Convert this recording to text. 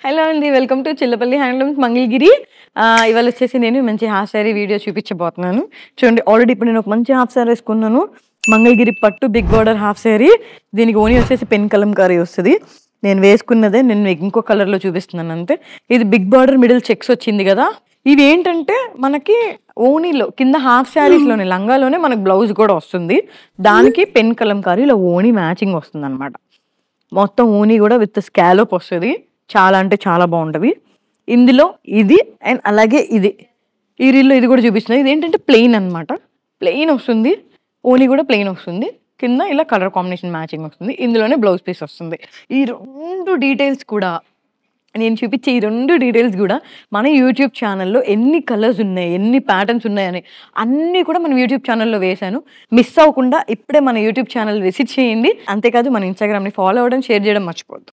Hello అండి. Welcome to Chillapalli handlooms Mangalagiri. ఇవాళ వచ్చేసి నేను మంచి హాఫ్ శారీ వీడియో చూపించబోతున్నాను. చూడండి, ఆల్రెడీ ఇప్పుడు నేను ఒక మంచి హాఫ్ శారీ వేసుకున్నాను. మంగళగిరి పట్టు బిగ్ బార్డర్ హాఫ్ శారీ. దీనికి ఓనీ వచ్చేసి పెన్ కలంకారీ వస్తుంది. నేను వేసుకున్నదే నేను ఇంకో కలర్లో చూపిస్తున్నాను అంతే. ఇది బిగ్ బార్డర్ మిడిల్ చెక్స్ వచ్చింది కదా. ఇవి ఏంటంటే మనకి ఓనీలో కింద హాఫ్ శారీస్లోనే లంగాలోనే మనకు బ్లౌజ్ కూడా వస్తుంది. దానికి పెన్ కలంకారీ ఇలా ఓనీ మ్యాచింగ్ వస్తుంది అనమాట. మొత్తం ఓనీ కూడా విత్ స్కాలోప్ వస్తుంది. చాలా అంటే చాలా బాగుంటుంది. ఇందులో ఇది అండ్ అలాగే ఇది ఈ రీల్లో ఇది కూడా చూపిస్తుంది. ఇది ఏంటంటే ప్లెయిన్ అనమాట. ప్లెయిన్ వస్తుంది, ఓనీ కూడా ప్లెయిన్ వస్తుంది. కింద ఇలా కలర్ కాంబినేషన్ మ్యాచింగ్ వస్తుంది. ఇందులోనే బ్లౌజ్ పీస్ వస్తుంది. ఈ రెండు డీటెయిల్స్ కూడా నేను చూపించే ఈ రెండు డీటెయిల్స్ కూడా మన యూట్యూబ్ ఛానల్లో ఎన్ని కలర్స్ ఉన్నాయి, ఎన్ని ప్యాటర్న్స్ ఉన్నాయని అన్నీ కూడా మన యూట్యూబ్ ఛానల్లో వేశాను. మిస్ అవ్వకుండా ఇప్పుడే మన యూట్యూబ్ ఛానల్ విజిట్ చేయండి. అంతేకాదు మన ఇన్స్టాగ్రామ్ని ఫాలో అవ్వడం, షేర్ చేయడం మర్చిపోద్దు.